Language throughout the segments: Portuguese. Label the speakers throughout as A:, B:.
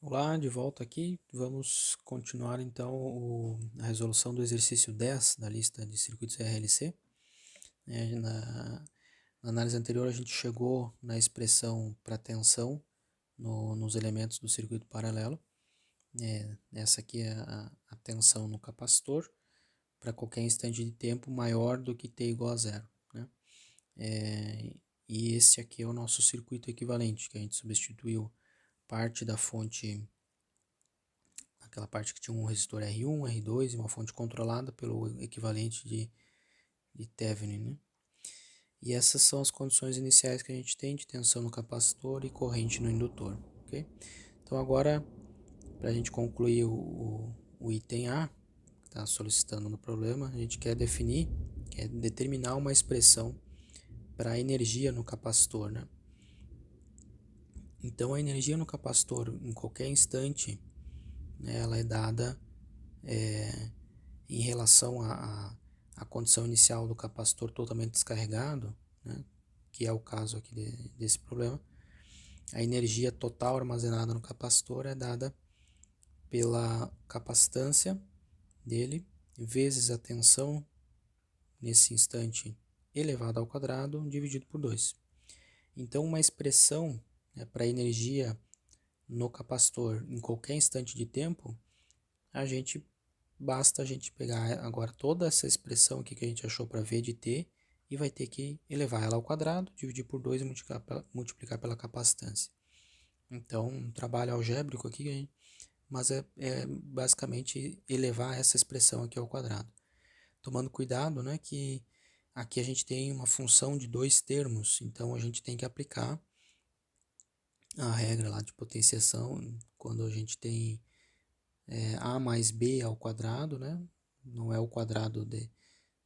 A: Olá, de volta aqui. Vamos continuar então a resolução do exercício 10 da lista de circuitos RLC. Na análise anterior a gente chegou na expressão para tensão nos elementos do circuito paralelo. Essa aqui é a tensão no capacitor para qualquer instante de tempo maior do que t igual a zero, né? E esse aqui é o nosso circuito equivalente, que a gente substituiu parte da fonte, aquela parte que tinha um resistor R1, R2 e uma fonte controlada pelo equivalente de Thevenin, né? E essas são as condições iniciais que a gente tem de tensão no capacitor e corrente no indutor, ok? Então agora, para a gente concluir o item A, que está solicitando no problema, a gente quer determinar uma expressão para a energia no capacitor, né? Então a energia no capacitor em qualquer instante, né, ela é dada em relação à condição inicial do capacitor totalmente descarregado, né, que é o caso aqui desse problema. A energia total armazenada no capacitor é dada pela capacitância dele vezes a tensão nesse instante elevado ao quadrado dividido por 2. Então uma expressão, né, para energia no capacitor em qualquer instante de tempo, basta a gente pegar agora toda essa expressão aqui que a gente achou para V de t e vai ter que elevar ela ao quadrado, dividir por 2 e multiplicar pela capacitância. Então, um trabalho algébrico aqui, mas é basicamente elevar essa expressão aqui ao quadrado. Tomando cuidado, né, que aqui a gente tem uma função de dois termos, então a gente tem que aplicar a regra lá de potenciação quando a gente tem a mais b ao quadrado, né? Não é o quadrado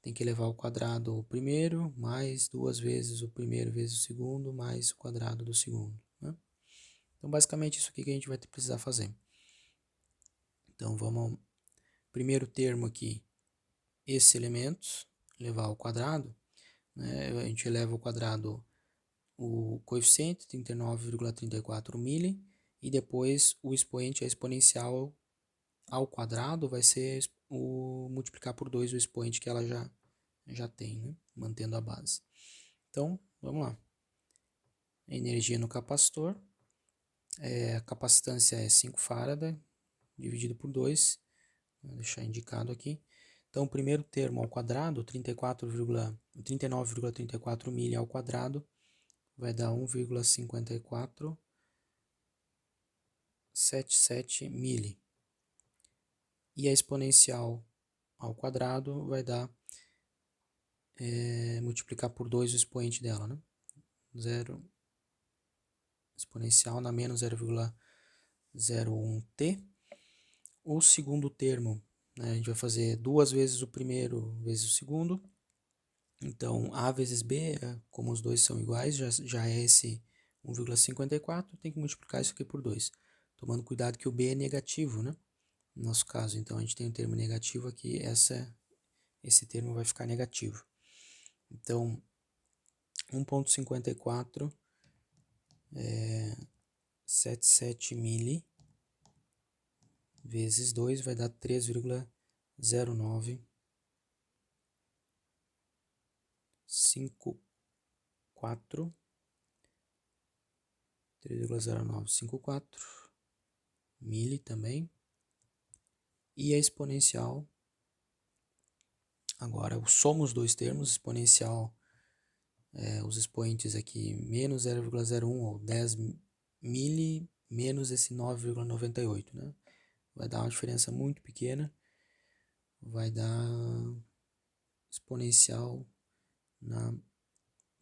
A: tem que elevar ao quadrado o primeiro, mais duas vezes o primeiro vezes o segundo, mais o quadrado do segundo, né? Então, basicamente, isso aqui que a gente vai precisar fazer. Então, vamos ao primeiro termo aqui, esses elementos, levar ao quadrado, né? A gente eleva ao quadrado o coeficiente, 39,34 milli, e depois o expoente, a exponencial ao quadrado, vai ser multiplicar por 2 o expoente que ela já tem, né? Mantendo a base. Então, vamos lá. A energia no capacitor, a capacitância é 5 farad, dividido por 2, vou deixar indicado aqui. Então, o primeiro termo ao quadrado, 39,34 milli ao quadrado, vai dar 1,5477 milli. E a exponencial ao quadrado vai dar, multiplicar por 2 o expoente dela, né? 0 exponencial na menos 0,01t. O segundo termo, né, a gente vai fazer duas vezes o primeiro vezes o segundo. Então, A vezes B, como os dois são iguais, já é esse 1,54, tem que multiplicar isso aqui por 2. Tomando cuidado que o B é negativo, né? No nosso caso, então a gente tem um termo negativo aqui, esse termo vai ficar negativo. Então, 1,54 77 milli vezes 2 vai dar 3,0954 milli também. E a exponencial, agora eu somo os dois termos, exponencial, os expoentes aqui, menos 0,01 ou 10 milli, menos esse 9,98, né? Vai dar uma diferença muito pequena, vai dar exponencial na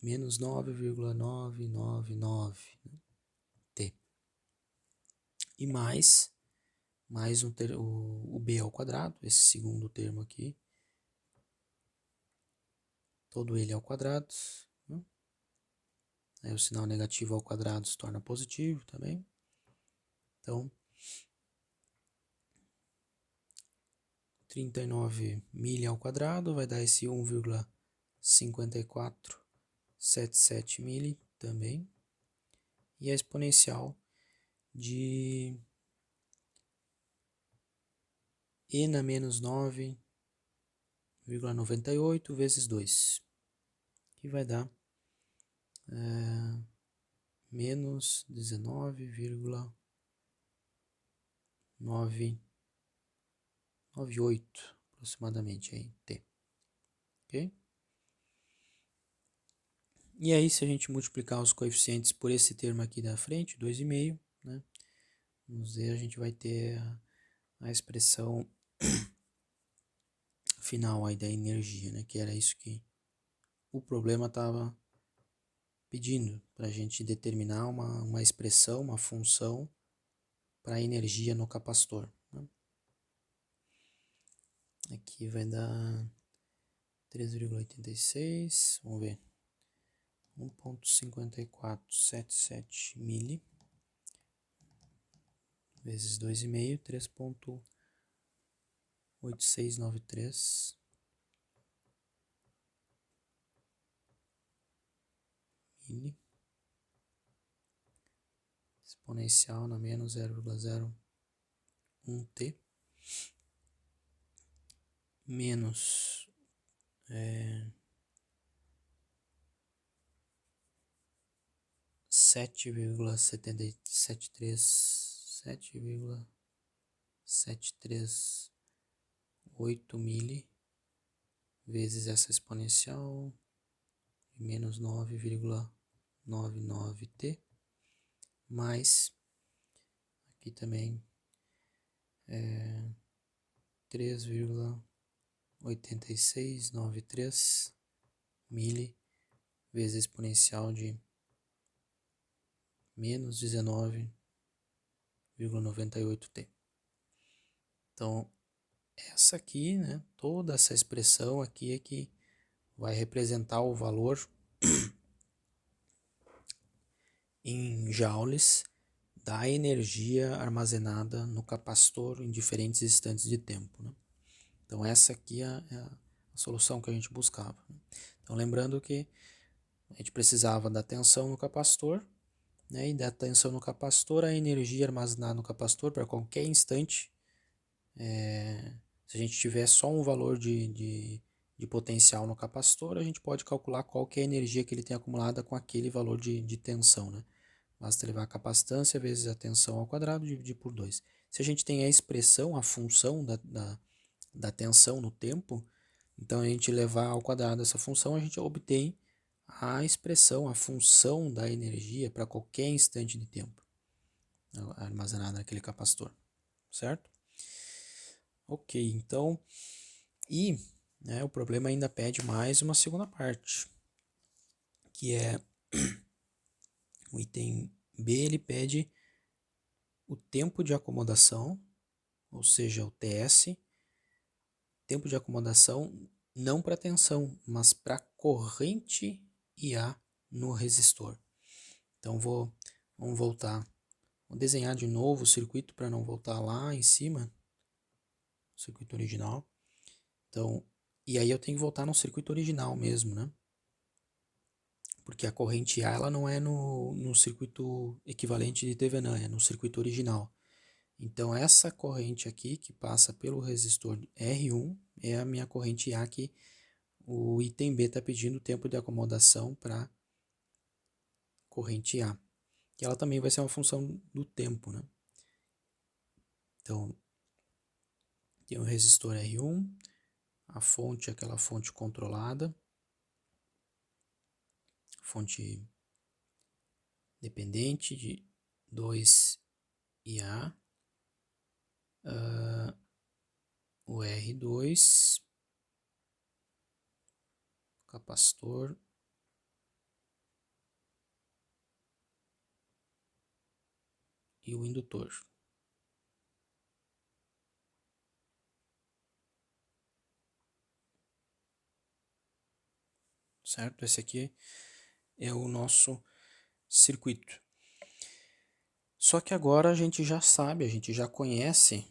A: menos 9,999 t. E mais o b ao quadrado, esse segundo termo aqui, todo ele ao quadrado, né? Aí o sinal negativo ao quadrado se torna positivo também. Então, 39 milli ao quadrado vai dar esse 1,5477 milli também. E a exponencial de E na menos 9,98 vezes 2, que vai dar menos 19,998 aproximadamente aí, T. Ok? E aí, se a gente multiplicar os coeficientes por esse termo aqui da frente, 2,5, né? Vamos ver, a gente vai ter a expressão final aí da energia, né? Que era isso que o problema estava pedindo, para a gente determinar uma expressão, uma função para a energia no capacitor, né? Aqui vai dar 3,86, vamos ver, 1,5477 mili vezes 2,5, 3,8693 mili, exponencial na menos 0,01 T, menos 7,738 mili vezes essa exponencial de menos 9,99 T, mais aqui também 3,8693 mili vezes exponencial de menos 19,98 T. Então, essa aqui, né, toda essa expressão aqui é que vai representar o valor em joules da energia armazenada no capacitor em diferentes instantes de tempo, né? Então, essa aqui é a solução que a gente buscava, né? Então, lembrando que a gente precisava da tensão no capacitor, né, e da tensão no capacitor, a energia armazenada no capacitor para qualquer instante. Se a gente tiver só um valor de potencial no capacitor, a gente pode calcular qual que é a energia que ele tem acumulada com aquele valor de tensão, né? Basta levar a capacitância vezes a tensão ao quadrado e dividir por 2. Se a gente tem a expressão, a função da tensão no tempo, então a gente levar ao quadrado essa função, a gente obtém a expressão, a função da energia para qualquer instante de tempo armazenada naquele capacitor, certo? Ok, então, né, o problema ainda pede mais uma segunda parte, que é o item B, ele pede o tempo de acomodação, ou seja, o TS, tempo de acomodação não para tensão, mas para corrente IA no resistor. Então vamos voltar, vou desenhar de novo o circuito para não voltar lá em cima, o circuito original. Então, e aí eu tenho que voltar no circuito original mesmo, né? Porque a corrente A ela não é no circuito equivalente de Thevenin, é no circuito original. Então essa corrente aqui que passa pelo resistor R1 é a minha corrente A que o item B está pedindo tempo de acomodação para corrente A. Que ela também vai ser uma função do tempo, né? Então tem o resistor R1, a fonte, aquela fonte controlada, fonte dependente de 2IA, o R2, capacitor, e o indutor. Certo? Esse aqui é o nosso circuito. Só que agora a gente já sabe, a gente já conhece,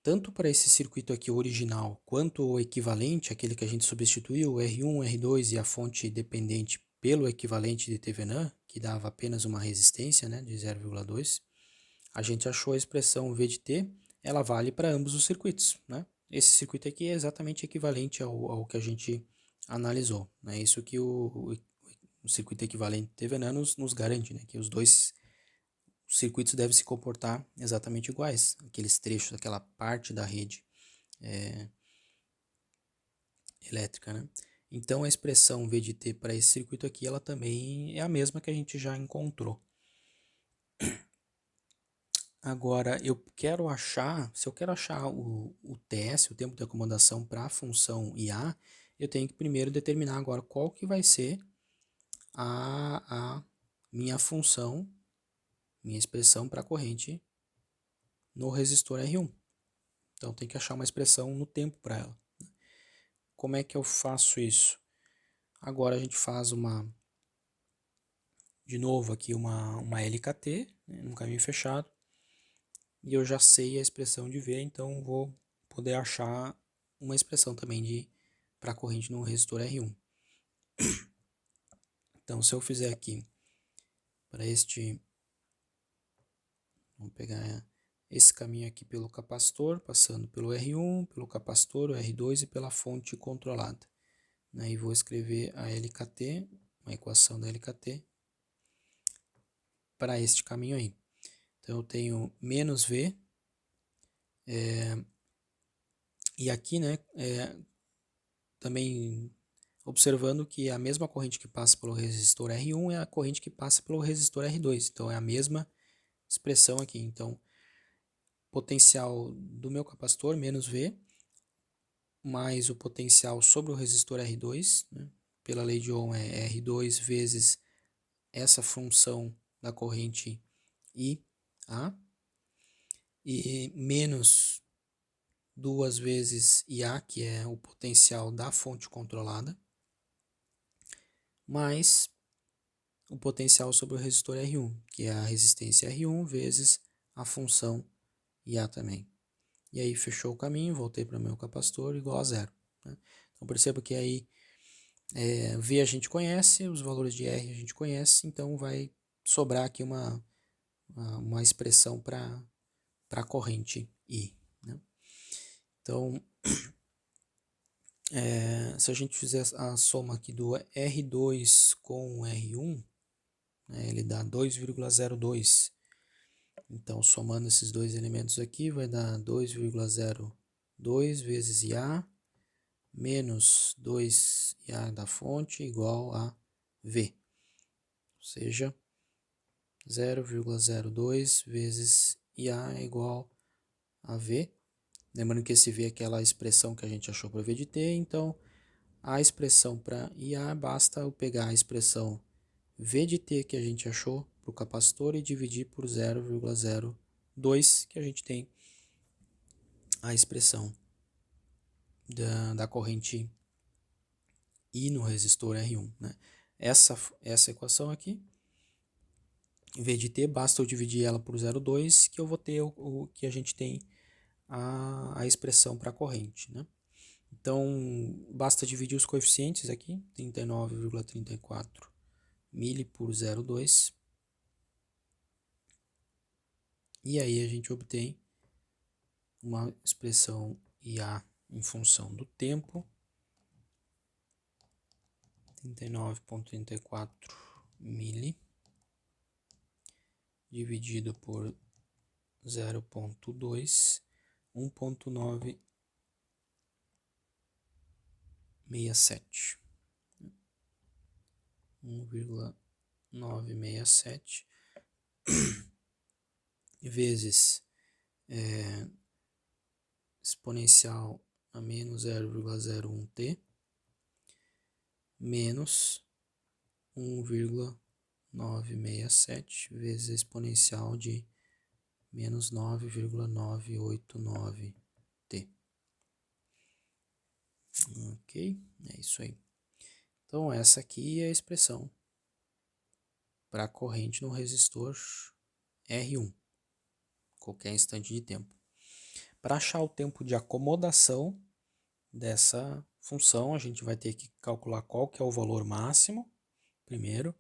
A: tanto para esse circuito aqui original, quanto o equivalente, aquele que a gente substituiu, o R1, R2 e a fonte dependente pelo equivalente de Thevenin, que dava apenas uma resistência, né, de 0,2. A gente achou a expressão V de T ela vale para ambos os circuitos, né? Esse circuito aqui é exatamente equivalente ao que a gente analisou, né? Isso que o circuito equivalente Thevenin nos garante, né? Que os dois circuitos devem se comportar exatamente iguais, aqueles trechos, aquela parte da rede elétrica, né? Então a expressão V de T para esse circuito aqui, ela também é a mesma que a gente já encontrou. Agora, se eu quero achar o TS, o tempo de acomodação para a função IA, eu tenho que primeiro determinar agora qual que vai ser a minha função, minha expressão para a corrente no resistor R1. Então, tem que achar uma expressão no tempo para ela. Como é que eu faço isso? Agora a gente faz de novo aqui uma LKT, né, num caminho fechado, e eu já sei a expressão de V, então vou poder achar uma expressão também para a corrente no resistor R1. Então, se eu fizer aqui para vamos pegar esse caminho aqui pelo capacitor, passando pelo R1, pelo capacitor, o R2 e pela fonte controlada. E vou escrever a LKT, uma equação da LKT, para este caminho aí. Então, eu tenho menos V, e aqui, né, também observando que a mesma corrente que passa pelo resistor R1 é a corrente que passa pelo resistor R2. Então, é a mesma expressão aqui. Então, potencial do meu capacitor, menos V, mais o potencial sobre o resistor R2, né? Pela lei de Ohm é R2 vezes essa função da corrente IA, e menos 2 vezes IA, que é o potencial da fonte controlada, mais o potencial sobre o resistor R1, que é a resistência R1 vezes a função IA também. E aí fechou o caminho, voltei para o meu capacitor igual a zero, né? Então perceba que aí V a gente conhece, os valores de R a gente conhece, então vai sobrar aqui uma expressão para a corrente I, né? Então, se a gente fizer a soma aqui do R2 com o R1, né, ele dá 2,02. Então, somando esses dois elementos aqui, vai dar 2,02 vezes IA menos 2 IA da fonte igual a V. Ou seja, 0,02 vezes IA é igual a V. Lembrando que esse V é aquela expressão que a gente achou para V de T, então a expressão para IA basta eu pegar a expressão V de T que a gente achou para o capacitor e dividir por 0,02, que a gente tem a expressão da corrente I no resistor R1, né? Essa equação aqui, V de T, basta eu dividir ela por 0,2 que eu vou ter o que a gente tem a expressão para a corrente, né? Então, basta dividir os coeficientes aqui, 39,34 mili por 0,2. E aí a gente obtém uma expressão IA em função do tempo, 39,34 mili, dividido por 0,2, 1,967. 1,967 vezes exponencial a menos 0,01t menos 1,967 vezes a exponencial de menos 9,989t. Ok? É isso aí. Então, essa aqui é a expressão para a corrente no resistor R1, qualquer instante de tempo. Para achar o tempo de acomodação dessa função, a gente vai ter que calcular qual que é o valor máximo, primeiro,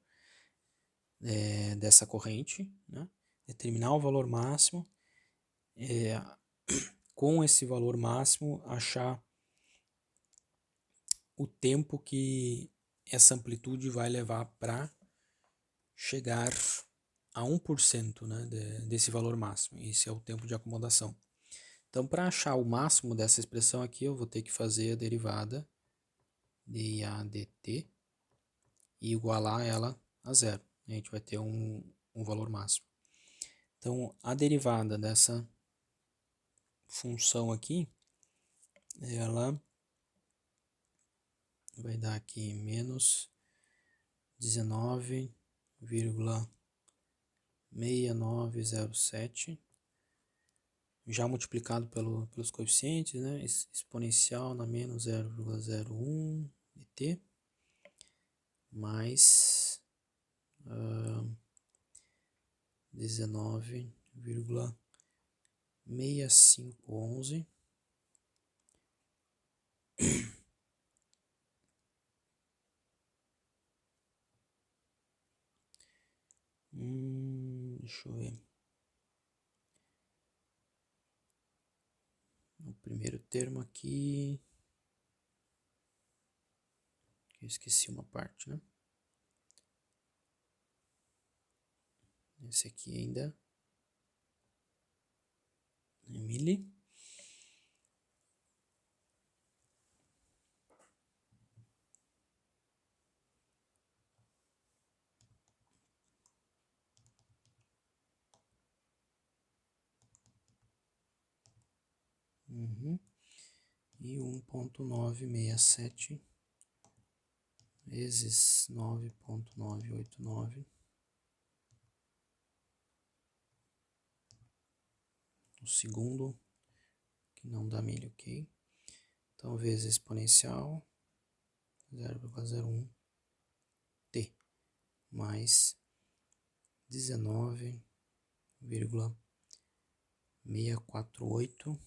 A: dessa corrente, né? Determinar o valor máximo, com esse valor máximo, achar o tempo que essa amplitude vai levar para chegar a 1%, né, desse valor máximo. Esse é o tempo de acomodação. Então, para achar o máximo dessa expressão aqui, eu vou ter que fazer a derivada de IA dt e igualar ela a zero. A gente vai ter um valor máximo. Então, a derivada dessa função aqui, ela vai dar aqui menos 19,6907, já multiplicado pelos coeficientes, né? Exponencial na menos 0,01 de t, mais 19,6511 deixa eu ver. O primeiro termo aqui, eu esqueci uma parte, né? Esse aqui ainda é mili. E 1,967 vezes 9,989. O segundo, que não dá milho, ok? Então, vezes exponencial 0,01 t mais 19,648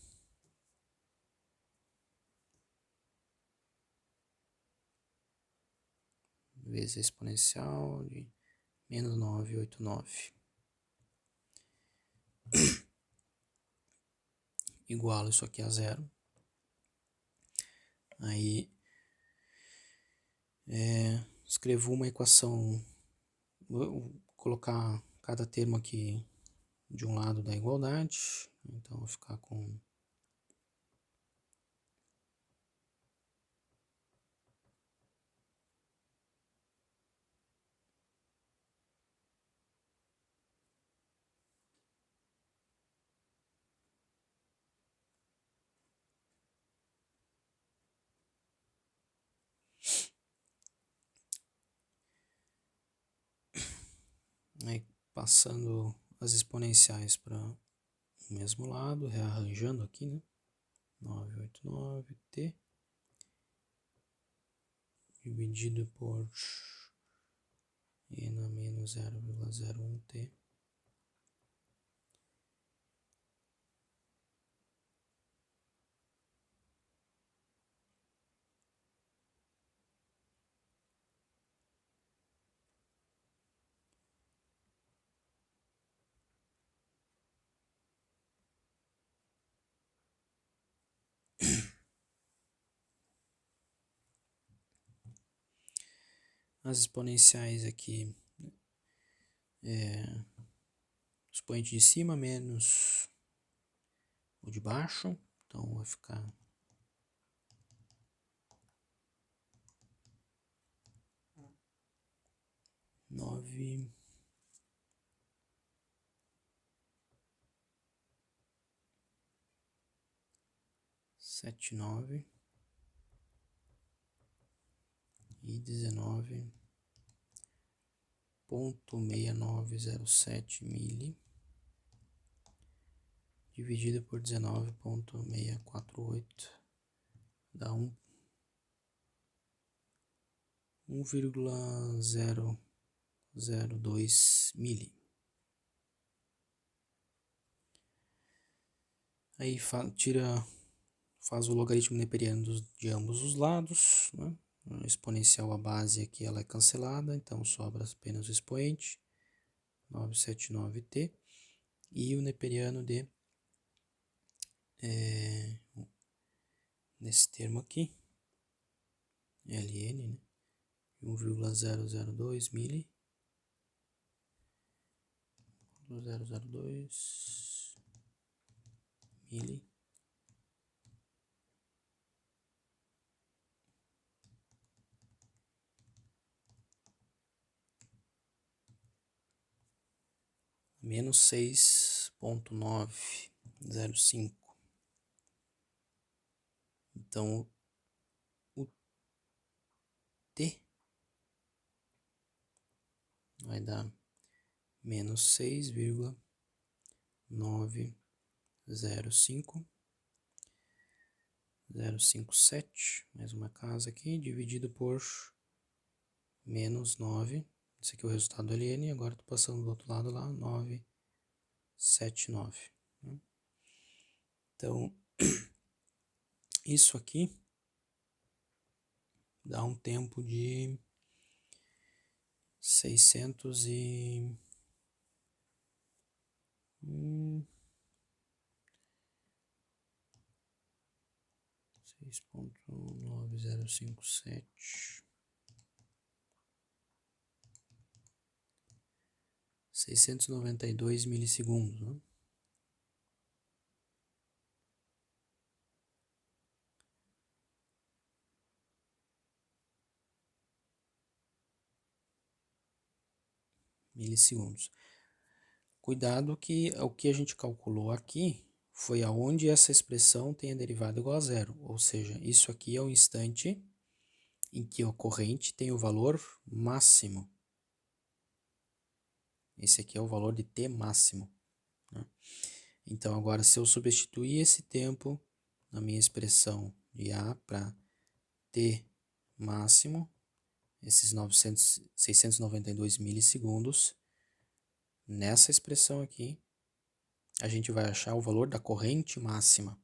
A: vezes exponencial de menos 989. Igualo isso aqui a zero. Aí escrevo uma equação, vou colocar cada termo aqui de um lado da igualdade, então vou ficar com aí passando as exponenciais para o mesmo lado, rearranjando aqui, né? 989t dividido por e na menos 0,01t as exponenciais aqui, o expoente de cima menos o de baixo, então vai ficar 9 79 e 19,6907 mili dividido por 19,648 dá 1,002 mili. Aí faz o logaritmo neperiano de ambos os lados, né? A exponencial, a base aqui, ela é cancelada, então sobra apenas o expoente, 979t, e o neperiano de nesse termo aqui, Ln, né? 1,002 mili, 002 mili, menos 6,905. Então, o T vai dar menos 6,905, 057, mais uma casa aqui, dividido por menos 9. Esse aqui é o resultado do ln, agora estou passando do outro lado lá, 979. Né? Então, isso aqui dá um tempo de 600 e... 6,9057, 692 milissegundos, né? Milissegundos. Cuidado que o que a gente calculou aqui foi aonde essa expressão tem a derivada igual a zero, ou seja, isso aqui é o instante em que a corrente tem o valor máximo. Esse aqui é o valor de t máximo, né? Então, agora, se eu substituir esse tempo na minha expressão de A para t máximo, esses 692 milissegundos, nessa expressão aqui, a gente vai achar o valor da corrente máxima.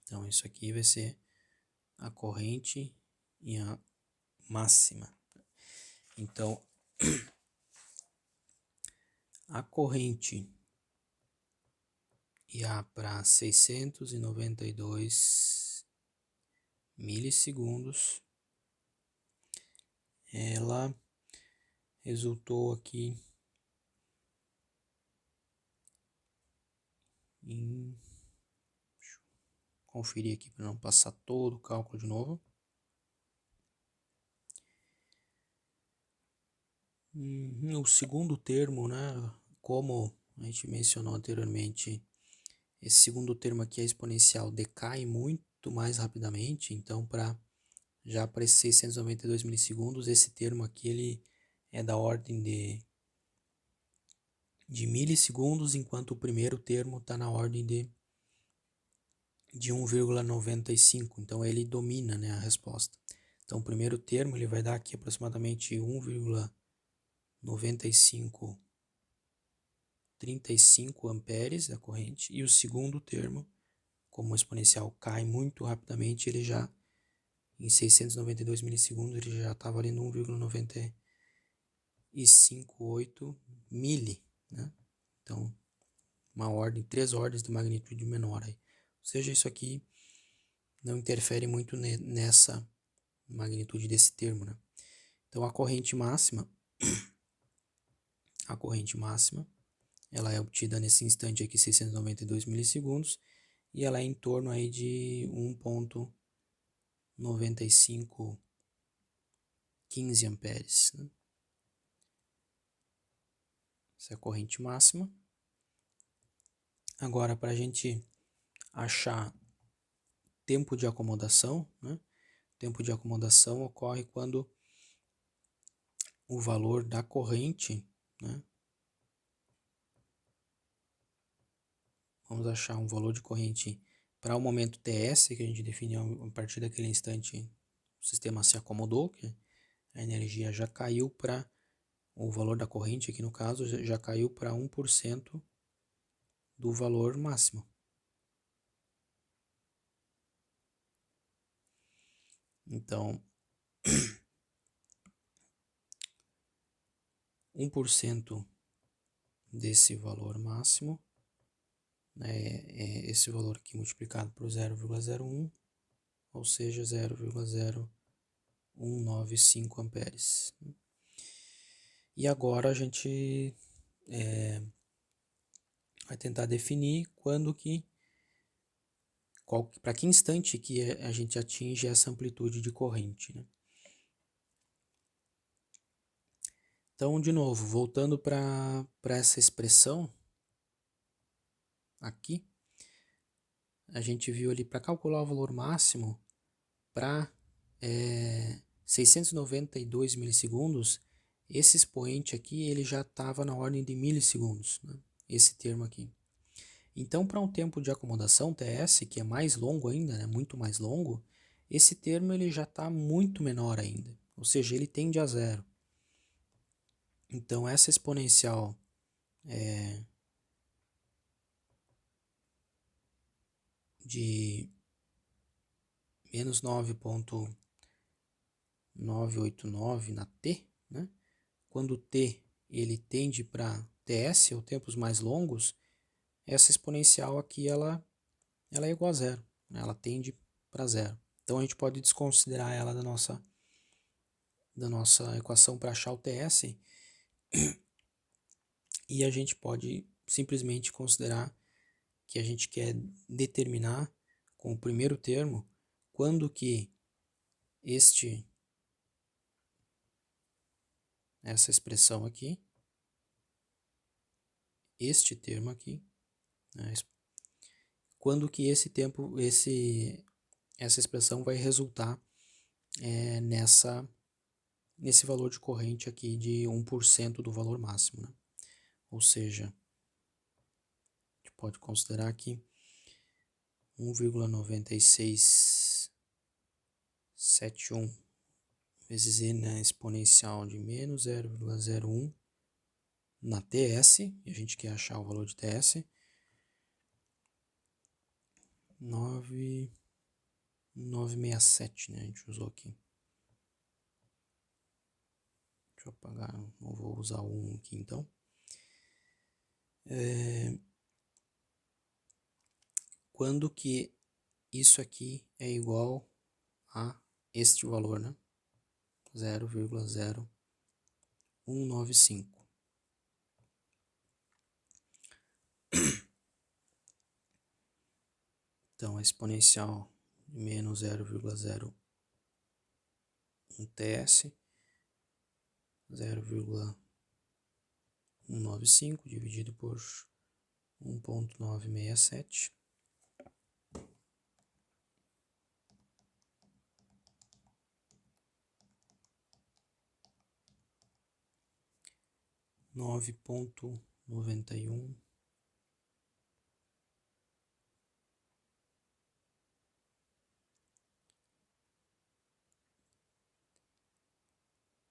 A: Então, isso aqui vai ser a corrente e a máxima. Então, a corrente IA para 692 milissegundos, ela resultou aqui em... Deixa eu conferir aqui para não passar todo o cálculo de novo. O segundo termo, né, como a gente mencionou anteriormente, esse segundo termo aqui, a exponencial, decai muito mais rapidamente. Então, já para esses 692 milissegundos, esse termo aqui ele é da ordem de milissegundos, enquanto o primeiro termo está na ordem de 1,95. Então, ele domina, né, a resposta. Então, o primeiro termo ele vai dar aqui aproximadamente 1,9535 amperes da corrente, e o segundo termo, como o exponencial cai muito rapidamente, ele já, em 692 milissegundos, ele já está valendo 1,958 mili, né? Então, três ordens de magnitude menor aí. Ou seja, isso aqui não interfere muito nessa magnitude desse termo, né? Então, a corrente máxima, ela é obtida nesse instante aqui, 692 milissegundos, e ela é em torno aí de 1,9515 amperes, né? Essa é a corrente máxima. Agora, para a gente achar tempo de acomodação, né? Tempo de acomodação ocorre quando o valor da corrente, né? Vamos achar um valor de corrente para o momento TS, que a gente definiu a partir daquele instante, o sistema se acomodou, que a energia já caiu para, o valor da corrente aqui no caso, já caiu para 1% do valor máximo. Então, 1% desse valor máximo né, é esse valor aqui multiplicado por 0,01, ou seja, 0,0195 amperes. E agora a gente vai tentar definir quando que, para que instante que a gente atinge essa amplitude de corrente, né? Então, de novo, voltando para essa expressão aqui, a gente viu ali para calcular o valor máximo para 692 milissegundos, esse expoente aqui ele já estava na ordem de milissegundos, né? Esse termo aqui. Então, para um tempo de acomodação TS, que é mais longo ainda, né, muito mais longo, esse termo ele já está muito menor ainda, ou seja, ele tende a zero. Então, essa exponencial de menos 9,989 na t, né, quando t ele tende para TS, ou tempos mais longos, essa exponencial aqui ela é igual a zero, né, ela tende para zero. Então, a gente pode desconsiderar ela da nossa equação para achar o TS, e a gente pode simplesmente considerar que a gente quer determinar com o primeiro termo quando que essa expressão aqui, este termo aqui, né, quando que essa expressão vai resultar nesse valor de corrente aqui de 1% do valor máximo, né? Ou seja, a gente pode considerar aqui 1,9671 vezes e na exponencial de menos 0,01 na TS, e a gente quer achar o valor de TS, 9,967, né? A gente usou aqui. Deixa eu apagar, não vou usar o 1 aqui então. Quando que isso aqui é igual a este valor, né? 0,0195. Então, a exponencial de menos 0,01 TS, 0,195 dividido por 1,967. Nove ponto 91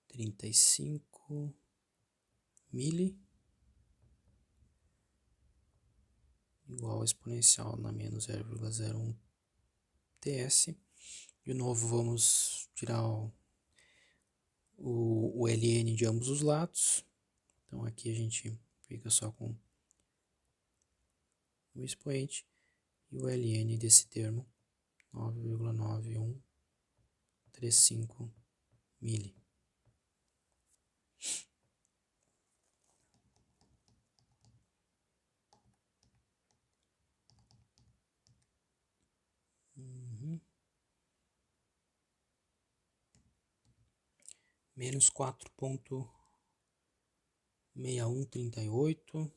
A: 35 mili igual a exponencial na menos 0,01 TS. De novo, vamos tirar o ln de ambos os lados. Então, aqui a gente fica só com o expoente e o ln desse termo, 9,9135 mili. Menos 4,6138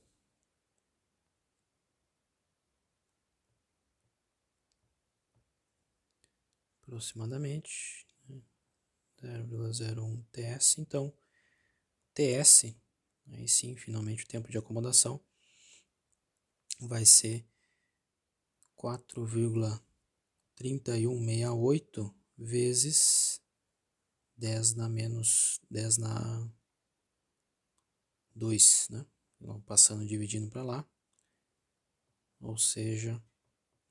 A: aproximadamente, 0,01 TS. Então, TS, aí sim, finalmente o tempo de acomodação, vai ser 4,3168 vezes 10 na menos 10 na 2, né? Então, passando dividindo para lá, ou seja,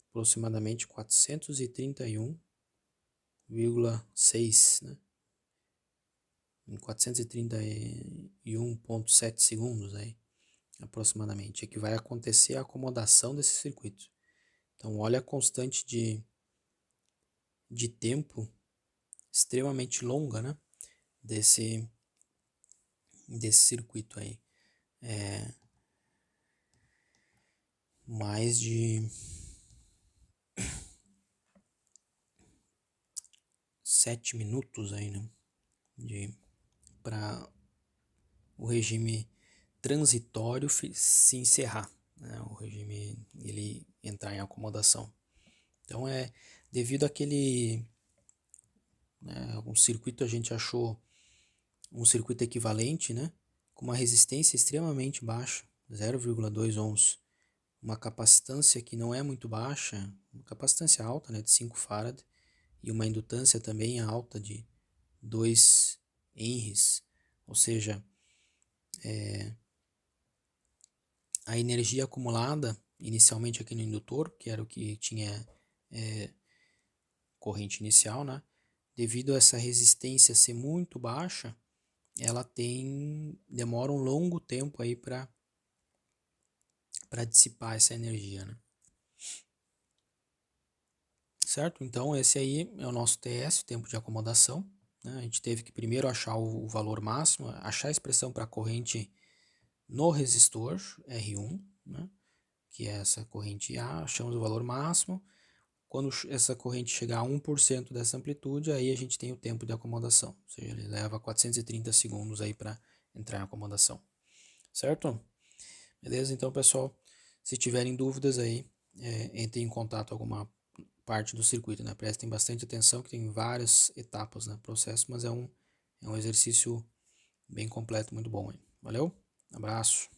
A: aproximadamente 431,6, né? Em 431,7 segundos aí. aproximadamente, é que vai acontecer a acomodação desse circuito. Então, olha a constante de tempo extremamente longa, né? Desse circuito aí. Mais de 7 minutos aí, né? Para o regime transitório se encerrar, né? O regime ele entrar em acomodação. Então é devido àquele, né, um circuito, a gente achou um circuito equivalente, né, com uma resistência extremamente baixa, 0,2 ohms, uma capacitância que não é muito baixa, uma capacitância alta, né, de 5 farad, e uma indutância também alta de 2 henries, ou seja, a energia acumulada inicialmente aqui no indutor, que era o que tinha corrente inicial, né, devido a essa resistência ser muito baixa, ela demora um longo tempo aí para dissipar essa energia, né? Certo? Então esse aí é o nosso TS, o tempo de acomodação, né? A gente teve que primeiro achar o valor máximo, achar a expressão para a corrente no resistor R1, né? Que é essa corrente A, achamos o valor máximo. Quando essa corrente chegar a 1% dessa amplitude, aí a gente tem o tempo de acomodação, ou seja, ele leva 430 segundos aí para entrar em acomodação. Certo? Beleza? Então, pessoal, se tiverem dúvidas aí, entrem em contato com alguma parte do circuito, né? Prestem bastante atenção que tem várias etapas no processo, mas é um exercício bem completo, muito bom aí. Valeu? Abraço.